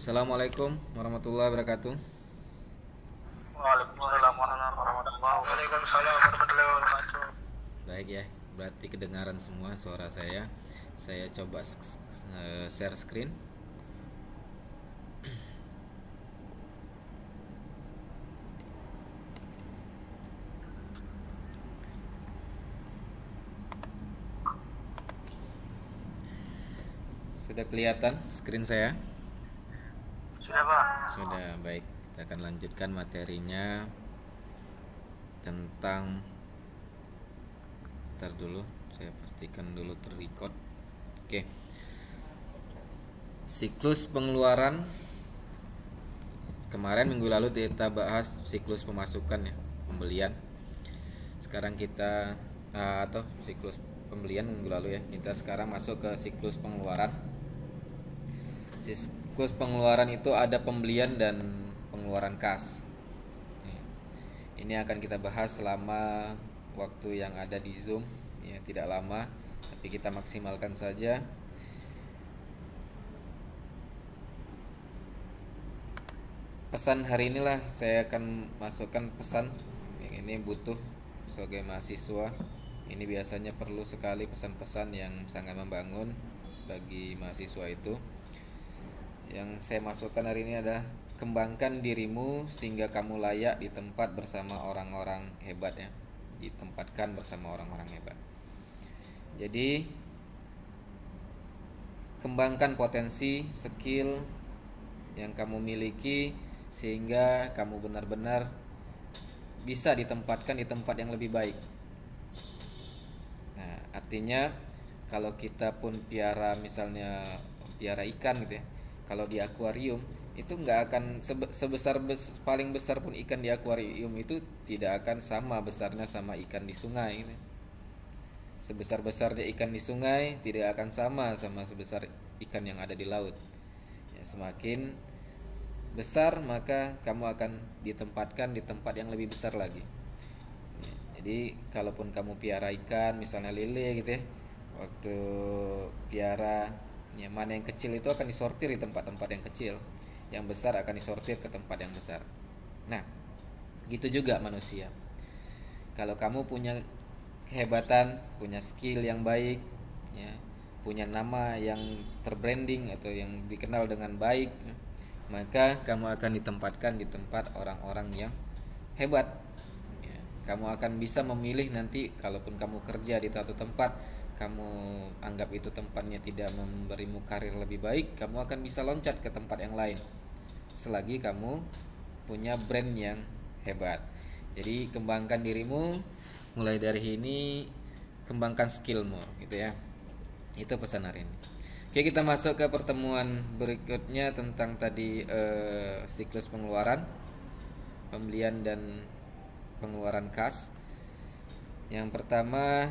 Assalamualaikum warahmatullahi wabarakatuh. Waalaikumsalam warahmatullahi wabarakatuh. Waalaikumsalam warahmatullahi wabarakatuh. Baik ya, berarti kedengaran semua suara saya. Saya coba share screen. Sudah kelihatan screen saya? Sudah Pak. Sudah, baik. Kita akan lanjutkan materinya tentang, ntar dulu, saya pastikan dulu terrecord. Oke. Siklus pengeluaran. Kemarin minggu lalu kita bahas siklus pemasukan ya, pembelian. Sekarang kita atau siklus pembelian minggu lalu ya. Kita sekarang masuk ke siklus pengeluaran. Siklus pengeluaran itu ada pembelian dan pengeluaran kas. Ini akan kita bahas selama waktu yang ada di Zoom ya, tidak lama, tapi kita maksimalkan saja. Pesan hari inilah saya akan masukkan pesan yang ini butuh sebagai mahasiswa. Ini biasanya perlu sekali pesan-pesan yang sangat membangun bagi mahasiswa itu. Yang saya masukkan hari ini adalah kembangkan dirimu sehingga kamu layak di tempat bersama orang-orang hebat ya. Ditempatkan bersama orang-orang hebat. Jadi kembangkan potensi, skill yang kamu miliki sehingga kamu benar-benar bisa ditempatkan di tempat yang lebih baik. Nah, artinya kalau kita pun misalnya piara ikan gitu ya, kalau di akuarium itu nggak akan paling besar pun ikan di akuarium itu tidak akan sama besarnya sama ikan di sungai gitu. Sebesar-besarnya ikan di sungai tidak akan sama sebesar ikan yang ada di laut ya, semakin besar maka kamu akan ditempatkan di tempat yang lebih besar lagi ya, jadi kalaupun kamu piara ikan misalnya lele gitu ya, waktu piara ya, mana yang kecil itu akan disortir di tempat-tempat yang kecil, yang besar akan disortir ke tempat yang besar. Nah, gitu juga manusia. Kalau kamu punya kehebatan, punya skill yang baik, ya, punya nama yang terbranding atau yang dikenal dengan baik, ya, maka kamu akan ditempatkan di tempat orang-orang yang hebat. Ya, kamu akan bisa memilih nanti, kalaupun kamu kerja di satu tempat, kamu anggap itu tempatnya tidak memberimu karir lebih baik, kamu akan bisa loncat ke tempat yang lain selagi kamu punya brand yang hebat. Jadi kembangkan dirimu mulai dari ini, kembangkan skillmu gitu ya. Itu pesan hari ini. Oke, kita masuk ke pertemuan berikutnya tentang tadi siklus pengeluaran, pembelian dan pengeluaran kas. Yang pertama,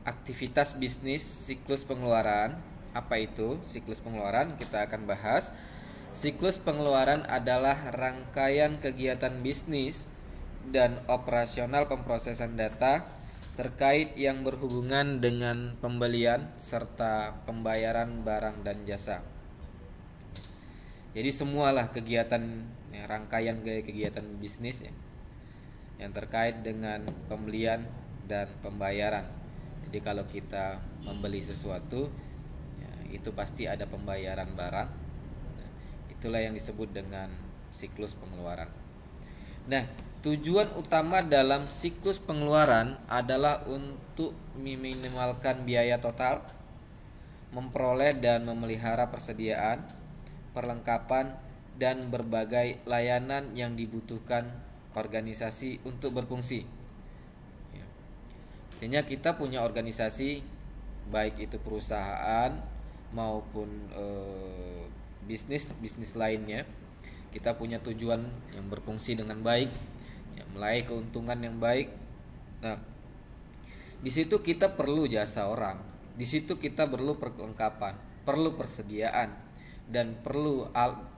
aktivitas bisnis siklus pengeluaran. Apa itu siklus pengeluaran? Kita akan bahas. Siklus pengeluaran adalah rangkaian kegiatan bisnis dan operasional pemrosesan data terkait yang berhubungan dengan pembelian serta pembayaran barang dan jasa. Jadi semualah kegiatan ya, rangkaian kegiatan bisnis ya, yang terkait dengan pembelian dan pembayaran. Jadi kalau kita membeli sesuatu ya, itu pasti ada pembayaran barang. Nah, itulah yang disebut dengan siklus pengeluaran. Nah, tujuan utama dalam siklus pengeluaran adalah untuk meminimalkan biaya total, memperoleh dan memelihara persediaan, perlengkapan, dan berbagai layanan yang dibutuhkan organisasi untuk berfungsi. Ya. Artinya kita punya organisasi, baik itu perusahaan maupun bisnis lainnya, kita punya tujuan yang berfungsi dengan baik, ya, meraih keuntungan yang baik. Nah, di situ kita perlu jasa orang, di situ kita perlu perlengkapan, perlu persediaan, dan perlu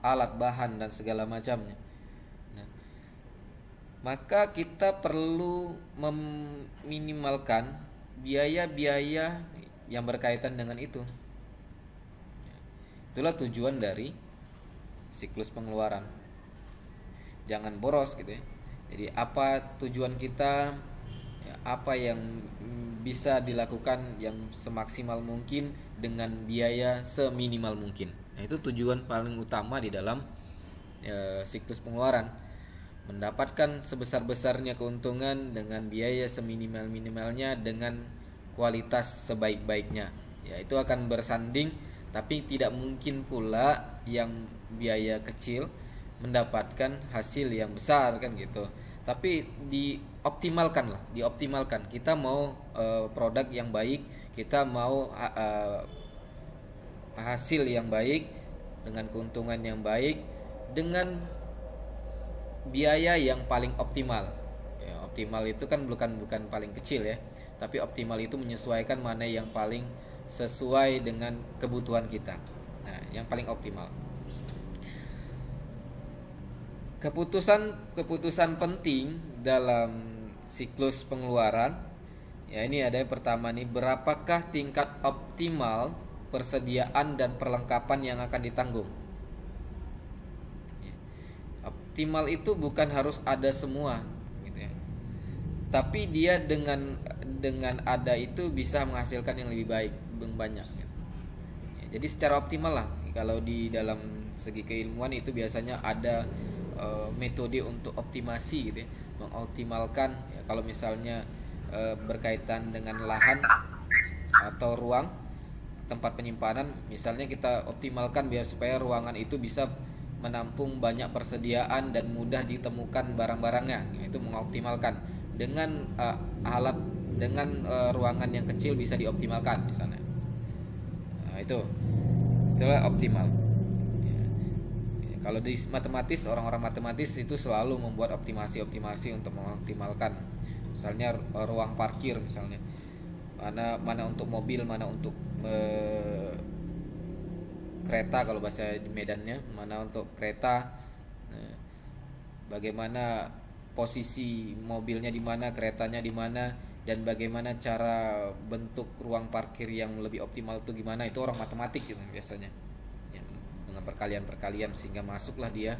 alat bahan dan segala macamnya. Nah, maka kita perlu meminimalkan biaya-biaya yang berkaitan dengan itu. Itulah tujuan dari siklus pengeluaran. Jangan boros gitu ya. Jadi apa tujuan kita, ya, apa yang bisa dilakukan yang semaksimal mungkin dengan biaya seminimal mungkin. Nah, itu tujuan paling utama di dalam siklus pengeluaran. Mendapatkan sebesar-besarnya keuntungan dengan biaya seminimal-minimalnya dengan kualitas sebaik-baiknya. Ya, itu akan bersanding, tapi tidak mungkin pula yang biaya kecil mendapatkan hasil yang besar kan gitu. Tapi dioptimalkan. Kita mau produk yang baik, kita mau hasil yang baik dengan keuntungan yang baik dengan biaya yang paling optimal. Ya, optimal itu kan bukan paling kecil ya, tapi optimal itu menyesuaikan mana yang paling sesuai dengan kebutuhan kita. Nah, yang paling optimal. Keputusan penting dalam siklus pengeluaran, ya ini ada yang pertama nih, berapakah tingkat optimal persediaan dan perlengkapan yang akan ditanggung. Optimal itu bukan harus ada semua gitu ya, tapi dia dengan ada itu bisa menghasilkan yang lebih baik, lebih banyak gitu. Ya, jadi secara optimal lah. Kalau di dalam segi keilmuan itu biasanya ada metode untuk optimasi gitu ya, mengoptimalkan ya, kalau misalnya berkaitan dengan lahan atau ruang tempat penyimpanan, misalnya kita optimalkan biar supaya ruangan itu bisa menampung banyak persediaan dan mudah ditemukan barang-barangnya. Itu mengoptimalkan dengan alat, dengan ruangan yang kecil bisa dioptimalkan misalnya. Nah, itulah optimal. Kalau di matematis, orang-orang matematis itu selalu membuat optimasi untuk mengoptimalkan. Misalnya ruang parkir misalnya. Mana untuk mobil, mana untuk kereta kalau bahasa di Medannya, mana untuk kereta. Bagaimana posisi mobilnya di mana, keretanya di mana, dan bagaimana cara bentuk ruang parkir yang lebih optimal itu gimana, itu orang matematik gitu biasanya. Dengan perkalian sehingga masuklah dia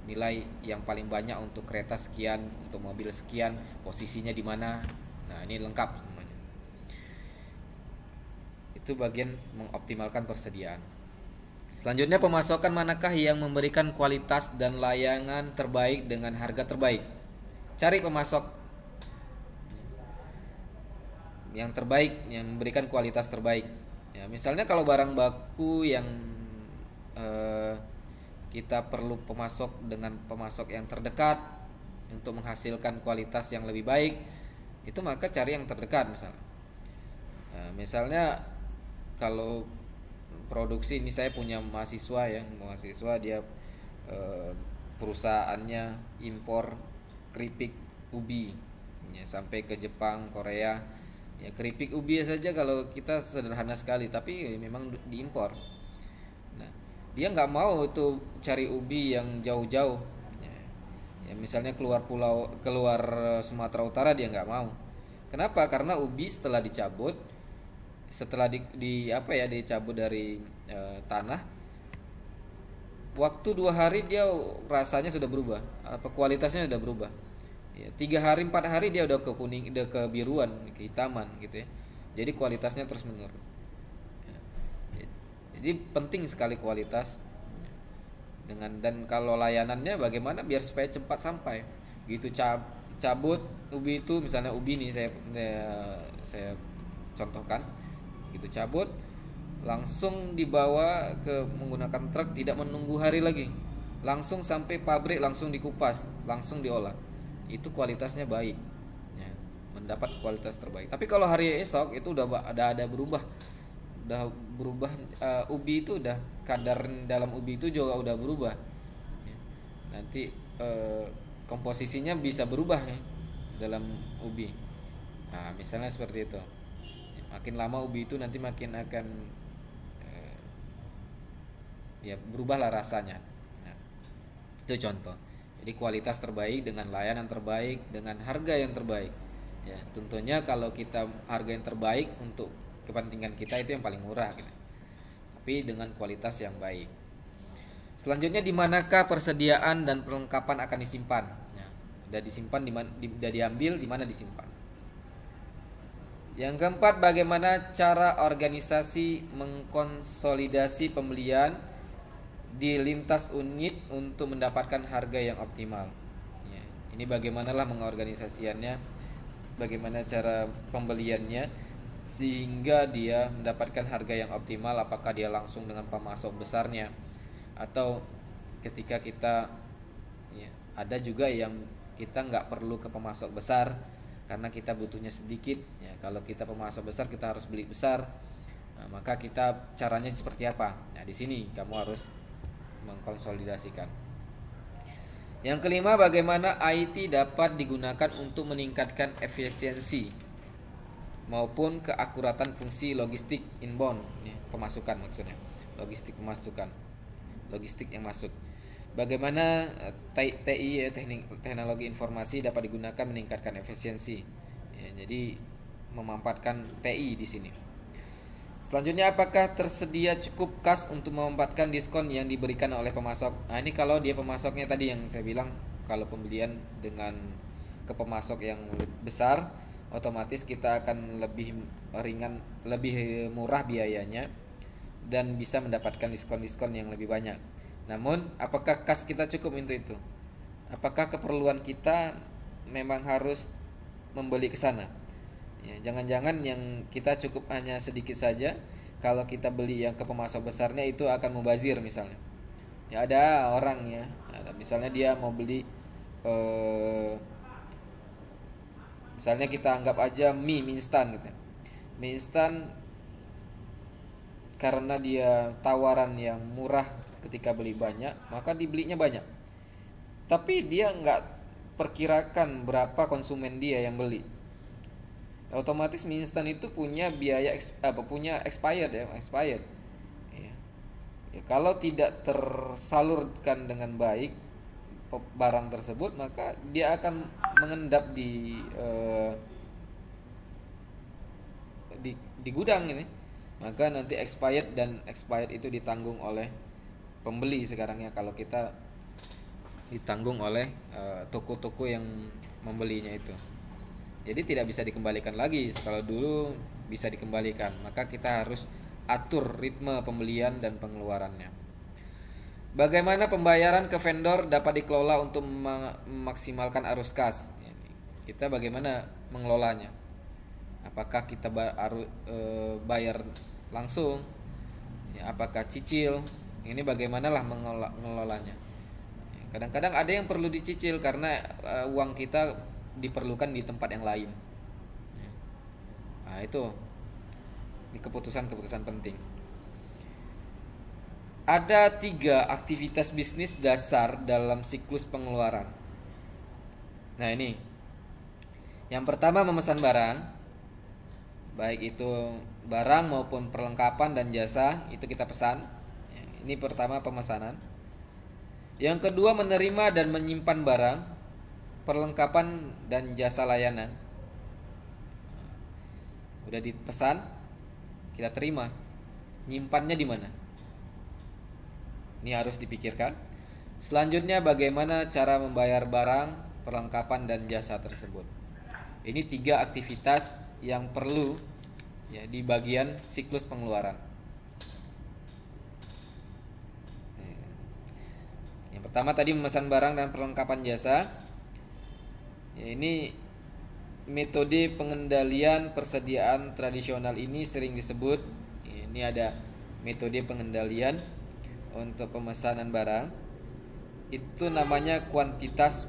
nilai yang paling banyak untuk kereta sekian, untuk mobil sekian, posisinya di mana. Nah, ini lengkap semuanya. Itu bagian mengoptimalkan persediaan. Selanjutnya, pemasokan manakah yang memberikan kualitas dan layanan terbaik dengan harga terbaik. Cari pemasok yang terbaik, yang memberikan kualitas terbaik. Ya, misalnya kalau barang baku yang kita perlu pemasok dengan pemasok yang terdekat untuk menghasilkan kualitas yang lebih baik, itu maka cari yang terdekat misalnya. Misalnya kalau produksi, ini saya punya mahasiswa dia perusahaannya impor keripik ubi ya, sampai ke Jepang, Korea. Ya, keripik ubi saja kalau kita sederhana sekali, tapi memang diimpor. Dia nggak mau tuh cari ubi yang jauh-jauh ya, misalnya keluar Sumatera Utara, dia nggak mau. Kenapa? Karena ubi setelah dicabut, dicabut dari tanah, waktu 2 hari dia rasanya sudah berubah, kualitasnya sudah berubah ya, 3 hari 4 hari dia udah ke kuning, udah ke biruan, kehitaman gitu ya. Jadi kualitasnya terus menurun. Jadi penting sekali kualitas dan kalau layanannya bagaimana biar supaya cepat sampai. Gitu cabut ubi itu, misalnya ubi nih saya contohkan. Gitu cabut langsung dibawa ke menggunakan truk, tidak menunggu hari lagi. Langsung sampai pabrik, langsung dikupas, langsung diolah. Itu kualitasnya baik. Ya, mendapat kualitas terbaik. Tapi kalau hari esok itu udah ada berubah. Ubi itu udah kadar dalam ubi itu juga udah berubah ya. Nanti komposisinya bisa berubah ya dalam ubi. Nah, misalnya seperti itu ya, makin lama ubi itu nanti makin akan ya berubahlah rasanya. Nah, itu contoh. Jadi kualitas terbaik dengan layanan terbaik dengan harga yang terbaik ya. Tentunya kalau kita harga yang terbaik untuk kepentingan kita itu yang paling murah gitu. tapi dengan kualitas yang baik. Selanjutnya, di manakah persediaan dan perlengkapan akan disimpan? Nah, udah disimpan udah diambil, di mana disimpan? Yang keempat, bagaimana cara organisasi mengkonsolidasi pembelian di lintas unit untuk mendapatkan harga yang optimal. Ya, ini bagaimanalah mengorganisasiannya, bagaimana cara pembeliannya sehingga dia mendapatkan harga yang optimal. Apakah dia langsung dengan pemasok besarnya, atau ketika kita ada juga yang kita nggak perlu ke pemasok besar karena kita butuhnya sedikit. Ya, kalau kita pemasok besar kita harus beli besar. Nah, maka kita caranya seperti apa? Nah, di sini kamu harus mengkonsolidasikan. Yang kelima, bagaimana IT dapat digunakan untuk meningkatkan efisiensi maupun keakuratan fungsi logistik inbound, pemasukan maksudnya, logistik pemasukan, logistik yang masuk. Bagaimana TI, teknologi informasi dapat digunakan meningkatkan efisiensi. Ya, jadi memanfaatkan TI di sini. Selanjutnya, apakah tersedia cukup kas untuk memanfaatkan diskon yang diberikan oleh pemasok? Nah, ini kalau dia pemasoknya tadi yang saya bilang, kalau pembelian dengan ke pemasok yang besar, otomatis kita akan lebih ringan, lebih murah biayanya dan bisa mendapatkan diskon-diskon yang lebih banyak. Namun, apakah kas kita cukup untuk itu? Apakah keperluan kita memang harus membeli ke sana? Ya, jangan-jangan yang kita cukup hanya sedikit saja. Kalau kita beli yang ke pemasok besarnya itu akan mubazir misalnya. Ya, ada orang ya, misalnya dia mau beli misalnya kita anggap aja mie instan gitu. Mie instan karena dia tawaran yang murah ketika beli banyak, maka dibelinya banyak. Tapi dia nggak perkirakan berapa konsumen dia yang beli. Otomatis mie instan itu punya biaya punya expired ya. Ya, kalau tidak tersalurkan dengan baik barang tersebut, maka dia akan mengendap di gudang ini. Maka nanti expired itu ditanggung oleh pembeli sekarang ya, kalau kita ditanggung oleh toko-toko yang membelinya itu. Jadi tidak bisa dikembalikan lagi. Kalau dulu bisa dikembalikan, maka kita harus atur ritme pembelian dan pengeluarannya. Bagaimana pembayaran ke vendor dapat dikelola untuk memaksimalkan arus kas? Kita bagaimana mengelolanya? Apakah kita bayar langsung? Ya, apakah cicil? Ini bagaimanalah mengelolanya? Kadang-kadang ada yang perlu dicicil karena uang kita diperlukan di tempat yang lain. Nah, itu ini keputusan-keputusan penting. Ada 3 aktivitas bisnis dasar dalam siklus pengeluaran. Nah, ini yang pertama, memesan barang, baik itu barang maupun perlengkapan dan jasa, itu kita pesan. Ini pertama, pemesanan. Yang kedua, menerima dan menyimpan barang, perlengkapan dan jasa layanan. Udah dipesan, kita terima. Nyimpannya di mana? Ini harus dipikirkan. Selanjutnya, bagaimana cara membayar barang, perlengkapan dan jasa tersebut. Ini 3 aktivitas yang perlu ya di bagian siklus pengeluaran. Yang pertama tadi memesan barang dan perlengkapan jasa. Ya, ini metode pengendalian persediaan tradisional ini sering disebut. Ini ada metode pengendalian untuk pemesanan barang. Itu namanya kuantitas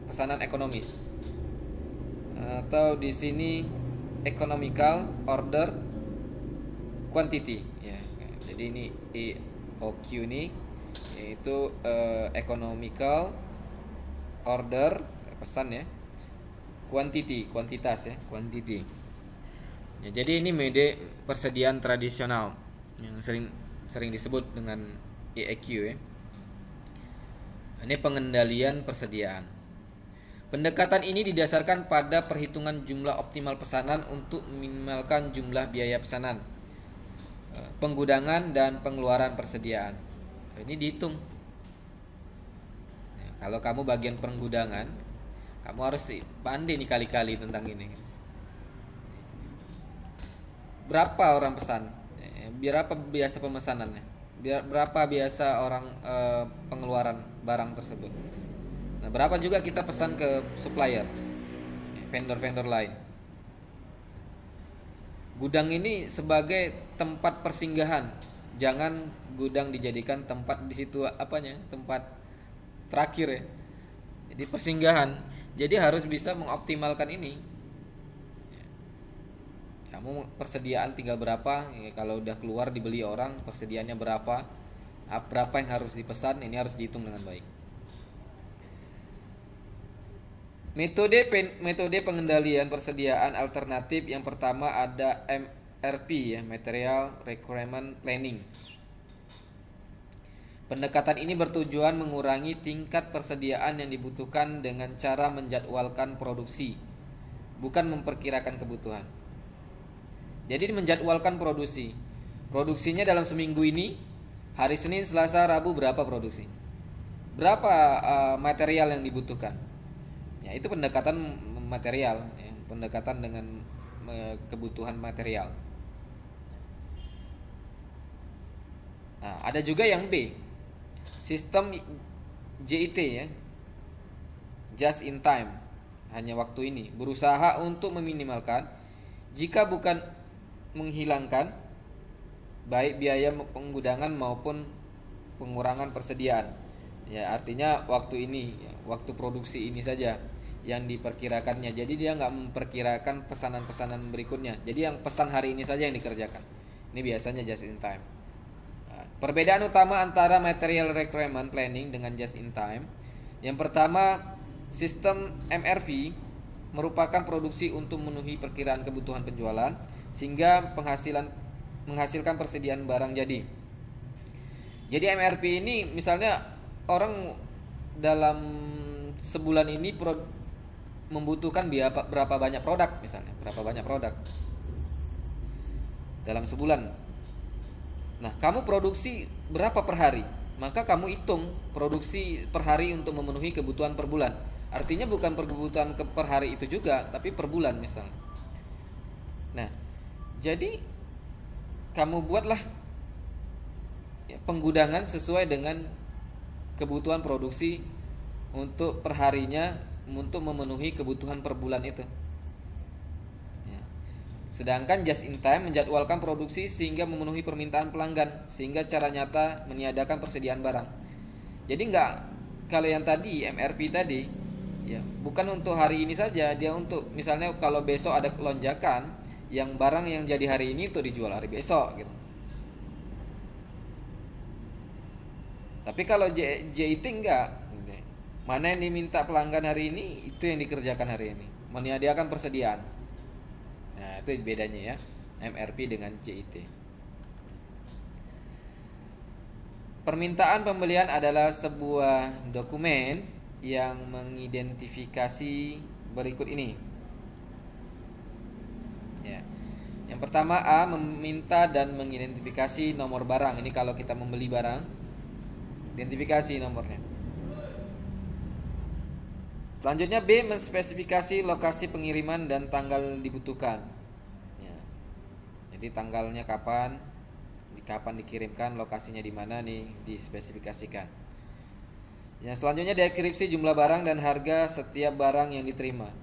pesanan ekonomis. Atau di sini economical order quantity ya. Jadi ini EOQ ini yaitu economical order pesan ya, quantity kuantitas ya, quantity ya. Jadi ini metode persediaan tradisional yang sering disebut dengan EOQ ya. Ini pengendalian persediaan. Pendekatan ini didasarkan pada perhitungan jumlah optimal pesanan untuk meminimalkan jumlah biaya pesanan. penggudangan dan pengeluaran persediaan. Ini dihitung. Ya, kalau kamu bagian penggudangan, kamu harus pandai nih kali-kali tentang ini. Berapa orang pesan? Berapa biasa pemesanannya? Berapa biasa orang pengeluaran barang tersebut? Nah, berapa juga kita pesan ke supplier, vendor-vendor lain? Gudang ini sebagai tempat persinggahan. Jangan gudang dijadikan tempat di situ apanya? Tempat terakhir ya. Jadi persinggahan. Jadi harus bisa mengoptimalkan ini. Kamu persediaan tinggal berapa? Ya, kalau udah keluar dibeli orang, persediaannya berapa? Berapa yang harus dipesan? Ini harus dihitung dengan baik. Metode pengendalian persediaan alternatif yang pertama ada MRP ya, Material Requirement Planning. Pendekatan ini bertujuan mengurangi tingkat persediaan yang dibutuhkan dengan cara menjadwalkan produksi, bukan memperkirakan kebutuhan. Jadi menjadwalkan produksi. Produksinya dalam seminggu ini, hari Senin, Selasa, Rabu berapa produksinya? Berapa material yang dibutuhkan? Ya, itu pendekatan material, ya, pendekatan dengan kebutuhan material. Nah, ada juga yang B, sistem JIT ya, just in time, hanya waktu ini, berusaha untuk meminimalkan, jika bukan menghilangkan, baik biaya penggudangan maupun pengurangan persediaan. Ya, artinya waktu ini, ya, waktu produksi ini saja yang diperkirakannya. Jadi dia nggak memperkirakan pesanan-pesanan berikutnya. Jadi yang pesan hari ini saja yang dikerjakan. Ini biasanya just in time. Nah, perbedaan utama antara material requirement planning dengan just in time. Yang pertama, sistem MRV merupakan produksi untuk memenuhi perkiraan kebutuhan penjualan sehingga menghasilkan persediaan barang jadi. Jadi MRP ini misalnya orang dalam sebulan ini membutuhkan berapa banyak produk misalnya, berapa banyak produk dalam sebulan. Nah, kamu produksi berapa per hari? Maka kamu hitung produksi per hari untuk memenuhi kebutuhan per bulan. Artinya bukan kebutuhan per hari itu juga, tapi per bulan misalnya. Nah, jadi kamu buatlah ya, penggudangan sesuai dengan kebutuhan produksi untuk perharinya untuk memenuhi kebutuhan per bulan itu. Ya. Sedangkan just in time menjadwalkan produksi sehingga memenuhi permintaan pelanggan, sehingga cara nyata meniadakan persediaan barang. Jadi enggak, kalau yang tadi MRP tadi ya bukan untuk hari ini saja, dia untuk misalnya kalau besok ada lonjakan, yang barang yang jadi hari ini itu dijual hari besok gitu. Tapi kalau JIT enggak, mana yang diminta pelanggan hari ini itu yang dikerjakan hari ini, menyediakan persediaan. Nah, itu bedanya ya MRP dengan JIT. Permintaan pembelian adalah sebuah dokumen yang mengidentifikasi berikut ini. Ya. Yang pertama, A, meminta dan mengidentifikasi nomor barang. Ini kalau kita membeli barang, identifikasi nomornya. Selanjutnya B, menspesifikasi lokasi pengiriman dan tanggal dibutuhkan. Ya. Jadi tanggalnya kapan dikirimkan, lokasinya di mana nih dispesifikasikan. Yang selanjutnya deskripsi jumlah barang dan harga setiap barang yang diterima.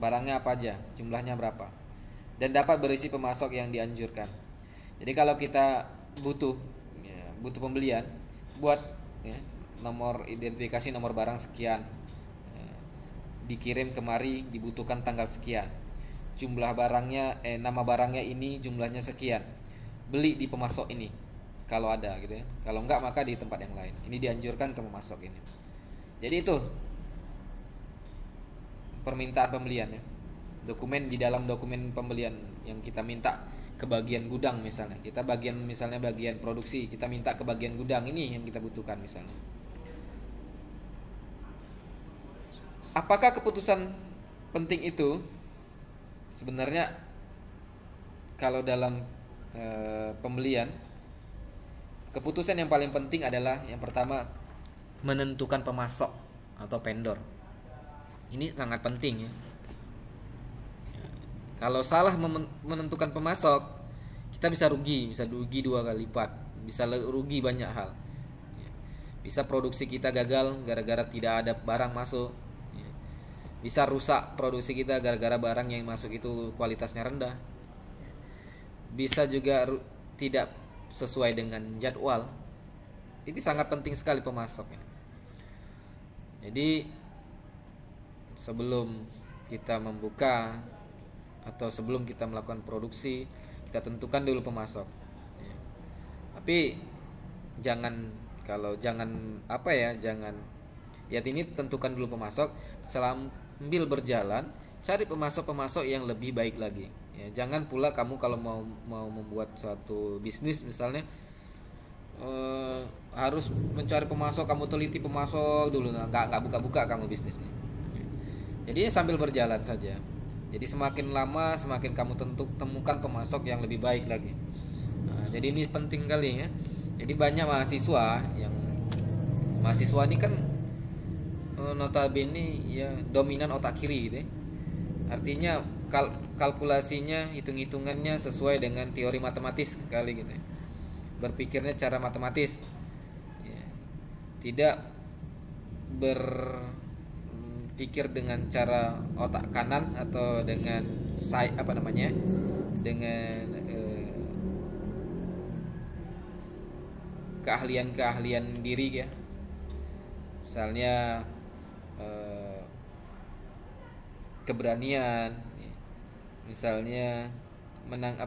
Barangnya apa aja, jumlahnya berapa, dan dapat berisi pemasok yang dianjurkan. Jadi kalau kita butuh pembelian, buat ya, nomor identifikasi nomor barang sekian, dikirim kemari dibutuhkan tanggal sekian, jumlah barangnya nama barangnya ini jumlahnya sekian, beli di pemasok ini kalau ada gitu ya. Kalau enggak maka di tempat yang lain. Ini dianjurkan ke pemasok ini. Jadi itu permintaan pembelian ya. Dokumen di dalam dokumen pembelian yang kita minta ke bagian gudang misalnya. Kita bagian produksi, kita minta ke bagian gudang ini yang kita butuhkan misalnya. Apakah keputusan penting itu? Sebenarnya kalau dalam pembelian, keputusan yang paling penting adalah yang pertama menentukan pemasok atau vendor. Ini sangat penting ya. Kalau salah menentukan pemasok, kita bisa rugi 2 kali lipat, bisa rugi banyak hal. Bisa produksi kita gagal gara-gara tidak ada barang masuk. Bisa rusak produksi kita gara-gara barang yang masuk itu kualitasnya rendah. Bisa juga tidak sesuai dengan jadwal. Ini sangat penting sekali pemasok ya. Jadi sebelum kita membuka atau sebelum kita melakukan produksi, kita tentukan dulu pemasok ya. Tapi jangan ini tentukan dulu pemasok, sambil berjalan cari pemasok-pemasok yang lebih baik lagi ya. Jangan pula kamu kalau mau membuat suatu bisnis misalnya harus mencari pemasok, kamu teliti pemasok dulu, nggak buka-buka kamu bisnisnya. Jadi sambil berjalan saja. Jadi semakin lama semakin kamu temukan pemasok yang lebih baik lagi. Nah, jadi ini penting kali ya. Jadi banyak mahasiswa ini kan notabene ya dominan otak kiri gitu ya. Artinya kalkulasinya, hitung-hitungannya sesuai dengan teori matematis sekali gitu ya. Berpikirnya cara matematis ya. Tidak berpikir dengan cara otak kanan atau dengan keahlian diri ya. Misalnya keberanian, misalnya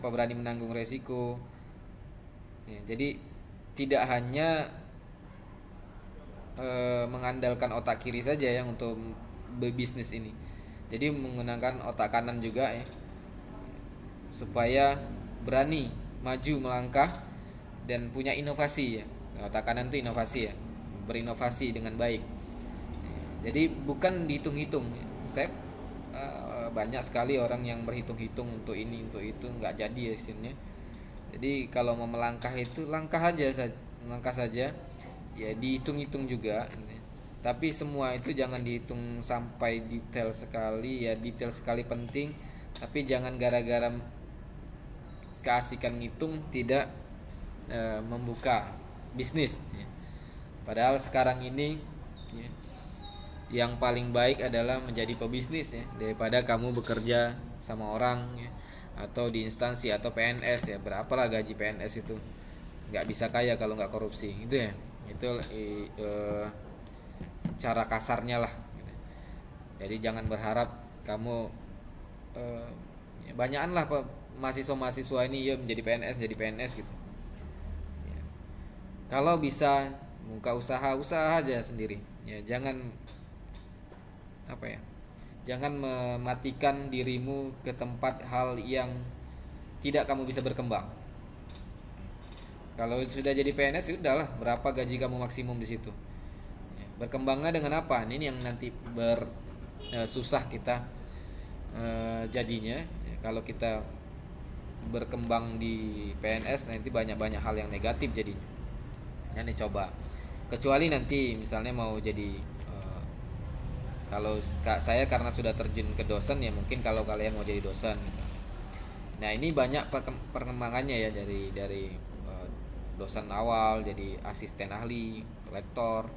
berani menanggung resiko ya. Jadi tidak hanya mengandalkan otak kiri saja yang untuk berbisnis ini. Jadi menggunakan otak kanan juga ya, supaya berani maju melangkah dan punya inovasi ya. Otak kanan itu inovasi ya, berinovasi dengan baik. Jadi bukan dihitung-hitung. Saya banyak sekali orang yang berhitung-hitung untuk ini untuk itu, nggak jadi hasilnya. Jadi kalau mau melangkah itu langkah saja ya, dihitung-hitung juga. Tapi semua itu jangan dihitung sampai detail sekali ya. Detail sekali penting, tapi jangan gara-gara keasikan ngitung tidak membuka bisnis ya. Padahal sekarang ini ya, yang paling baik adalah menjadi pebisnis ya, daripada kamu bekerja sama orang ya, atau di instansi atau PNS ya. Berapalah gaji PNS itu, nggak bisa kaya kalau nggak korupsi gitu ya. Itu cara kasarnya lah gitu. Jadi jangan berharap kamu banyakan lah mahasiswa ini ya menjadi PNS gitu ya. Kalau bisa buka usaha aja sendiri ya. Jangan mematikan dirimu ke tempat hal yang tidak kamu bisa berkembang. Kalau sudah jadi PNS udahlah, berapa gaji kamu maksimum di situ. Berkembangnya dengan apa? Ini yang nanti susah kita jadinya. Kalau kita berkembang di PNS nanti banyak hal yang negatif jadinya. Ini coba. Kecuali nanti misalnya mau jadi kalau saya karena sudah terjun ke dosen ya, mungkin kalau kalian mau jadi dosen misalnya. Nah, ini banyak perkembangannya ya, dari dosen awal jadi asisten ahli, lektor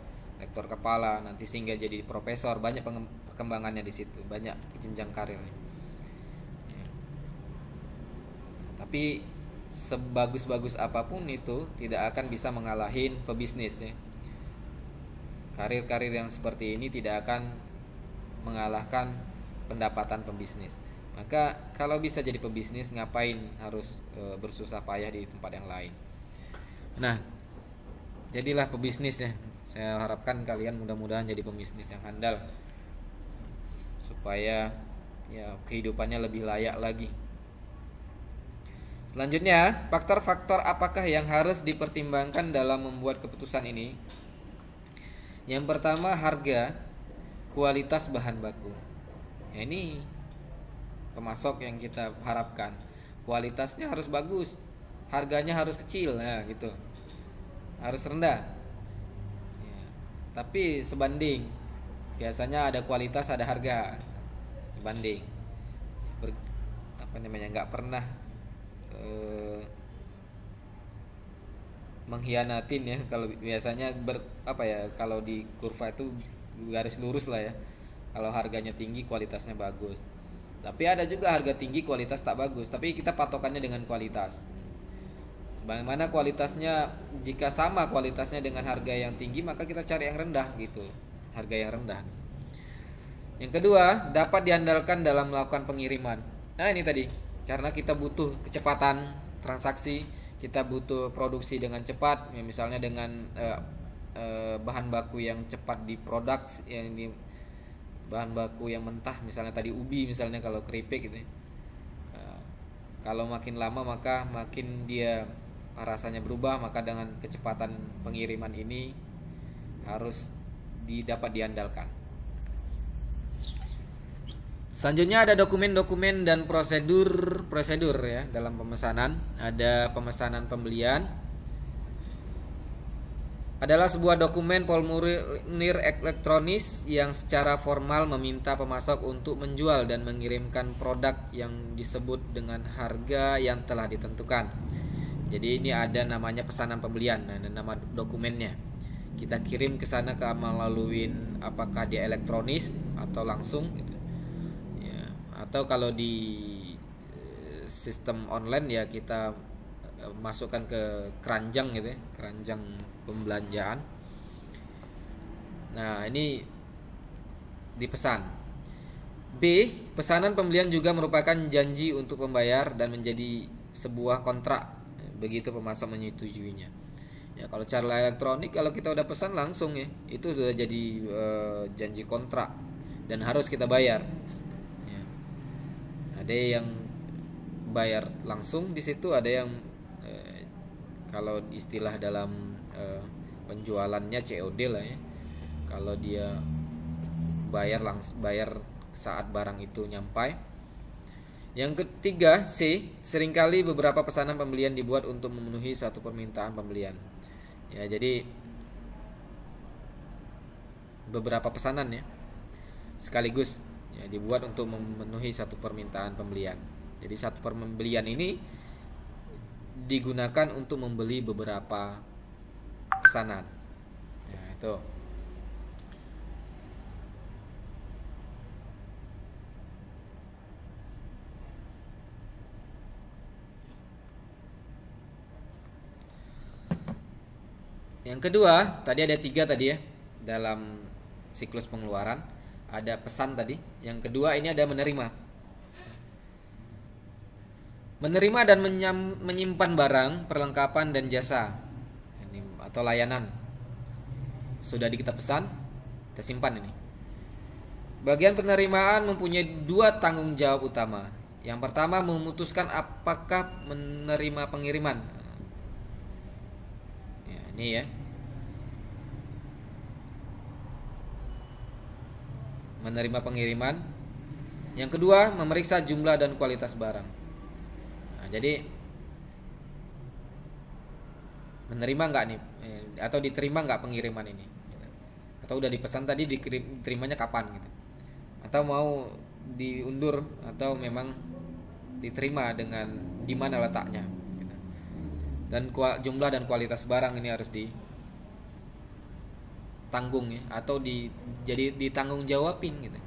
kepala, nanti sehingga jadi profesor. Banyak perkembangannya di situ, banyak jenjang karirnya. Ya. Tapi sebagus-bagus apapun itu tidak akan bisa mengalahin pebisnis ya. Karir-karir yang seperti ini tidak akan mengalahkan pendapatan pembisnis. Maka kalau bisa jadi pebisnis, ngapain harus bersusah payah di tempat yang lain. Nah, jadilah pebisnis ya. Saya harapkan kalian mudah-mudahan jadi pebisnis yang handal, supaya ya kehidupannya lebih layak lagi. Selanjutnya, faktor-faktor apakah yang harus dipertimbangkan dalam membuat keputusan ini? Yang pertama, harga, kualitas bahan baku. Ya, ini pemasok yang kita harapkan. Kualitasnya harus bagus. harganya harus kecil, nah gitu, harus rendah. Ya, tapi sebanding, biasanya ada kualitas ada harga, sebanding. Apa namanya, nggak pernah mengkhianatin ya. Kalau biasanya apa ya, kalau di kurva itu garis lurus lah ya. Kalau harganya tinggi kualitasnya bagus, tapi ada juga harga tinggi kualitas tak bagus, tapi kita patokannya dengan kualitas. Sebagaimana kualitasnya, jika sama kualitasnya dengan harga yang tinggi, maka kita cari yang rendah gitu, harga yang rendah. Yang kedua, dapat diandalkan dalam melakukan pengiriman. Nah ini tadi, karena kita butuh kecepatan transaksi, kita butuh produksi dengan cepat, ya, misalnya dengan bahan baku yang cepat produk, yang di bahan baku yang mentah, misalnya tadi ubi, misalnya kalau keripik gitu. Kalau makin lama maka makin dia rasanya berubah, maka dengan kecepatan pengiriman ini harus dapat diandalkan. Selanjutnya ada dokumen-dokumen dan prosedur ya dalam pemesanan. Ada pemesanan pembelian, adalah sebuah dokumen formulir elektronis yang secara formal meminta pemasok untuk menjual dan mengirimkan produk yang disebut dengan harga yang telah ditentukan. Jadi ini ada namanya pesanan pembelian, nah, ada nama dokumennya. Kita kirim ke sana melalui apakah dia elektronis atau langsung gitu. Ya, atau kalau di sistem online ya kita masukkan ke keranjang gitu ya, keranjang pembelanjaan. Nah ini dipesan. B. Pesanan pembelian juga merupakan janji untuk membayar dan menjadi sebuah kontrak begitu pemasok menyetujuinya. Ya kalau cara elektronik, kalau kita udah pesan langsung ya, itu sudah jadi janji kontrak dan harus kita bayar. Ya. Ada yang bayar langsung di situ, ada yang kalau istilah dalam penjualannya COD lah ya. Kalau dia bayar saat barang itu nyampai. Yang ketiga, C. Seringkali beberapa pesanan pembelian dibuat untuk memenuhi satu permintaan pembelian. Ya, jadi beberapa pesanan ya sekaligus ya dibuat untuk memenuhi satu permintaan pembelian. Jadi satu pembelian ini digunakan untuk membeli beberapa pesanan. Ya, itu. Yang kedua, tadi ada 3 tadi ya dalam siklus pengeluaran. Ada pesan tadi. Yang kedua ini ada menerima. Menerima dan menyimpan barang, perlengkapan dan jasa ini, atau layanan. Sudah kita pesan, kita simpan ini. Bagian penerimaan mempunyai 2 tanggung jawab utama. Yang pertama, memutuskan apakah menerima pengiriman. Ya, ini ya. Menerima pengiriman. Yang kedua, memeriksa jumlah dan kualitas barang. Jadi menerima nggak nih, atau diterima nggak pengiriman ini, atau udah dipesan tadi diterimanya kapan gitu, atau mau diundur, atau memang diterima dengan di mana letaknya gitu. Dan jumlah dan kualitas barang ini harus ditanggung ya, atau jadi ditanggung jawabin gitu,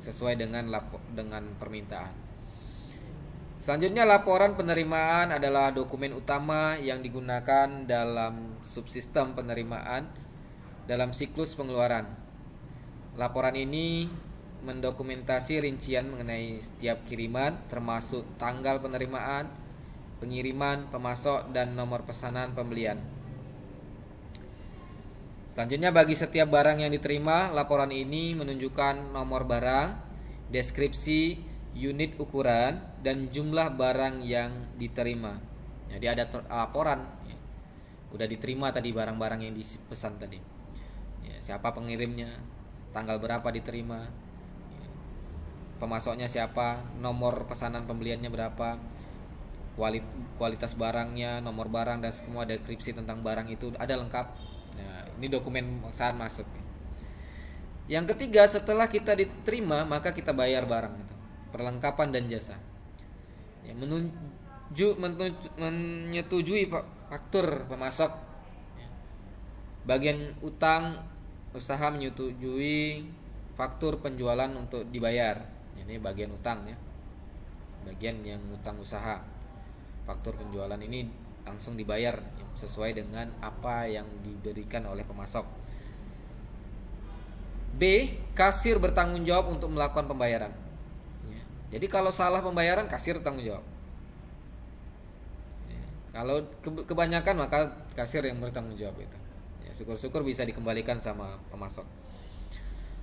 sesuai dengan permintaan. Selanjutnya, laporan penerimaan adalah dokumen utama yang digunakan dalam subsistem penerimaan dalam siklus pengeluaran. Laporan ini mendokumentasi rincian mengenai setiap kiriman, termasuk tanggal penerimaan, pengiriman, pemasok, dan nomor pesanan pembelian. Selanjutnya, bagi setiap barang yang diterima, laporan ini menunjukkan nomor barang, deskripsi, unit ukuran, dan jumlah barang yang diterima. Jadi ada laporan ya. Udah diterima tadi barang-barang yang dipesan tadi ya, siapa pengirimnya, tanggal berapa diterima ya, pemasoknya siapa, nomor pesanan pembeliannya berapa, kualitas barangnya, nomor barang dan semua deskripsi tentang barang itu ada lengkap. Nah, ini dokumen saat masuk. Yang ketiga, setelah kita diterima maka kita bayar barang itu, perlengkapan dan jasa. Ya, menyetujui faktur pemasok. Ya. Bagian utang usaha menyetujui faktur penjualan untuk dibayar. Ini bagian utang ya. Bagian yang utang usaha. Faktur penjualan ini langsung dibayar ya, sesuai dengan apa yang diberikan oleh pemasok. B. Kasir bertanggung jawab untuk melakukan pembayaran. Ya. Jadi kalau salah pembayaran, kasir bertanggung jawab. Ya. Kalau kebanyakan maka kasir yang bertanggung jawab itu. Ya, syukur-syukur bisa dikembalikan sama pemasok.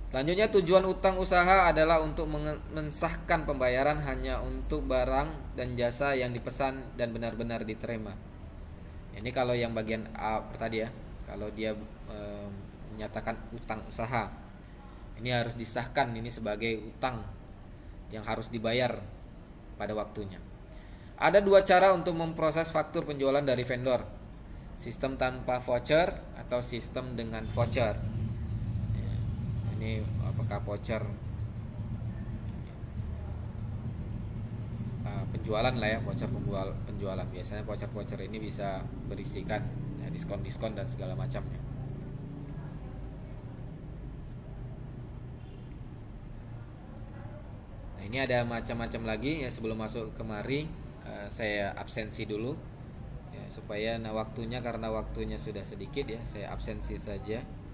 Selanjutnya, tujuan utang usaha adalah untuk mensahkan pembayaran hanya untuk barang dan jasa yang dipesan dan benar-benar diterima. Ini kalau yang bagian A tadi ya, kalau dia menyatakan utang usaha, ini harus disahkan ini sebagai utang yang harus dibayar pada waktunya. Ada dua cara untuk memproses faktur penjualan dari vendor: sistem tanpa voucher atau sistem dengan voucher. Ini apakah voucher penjualan lah ya, voucher penjualan. Biasanya voucher ini bisa berisikan ya, diskon dan segala macamnya. Nah, ini ada macam-macam lagi ya. Sebelum masuk kemari saya absensi dulu ya, supaya waktunya, karena waktunya sudah sedikit ya, saya absensi saja.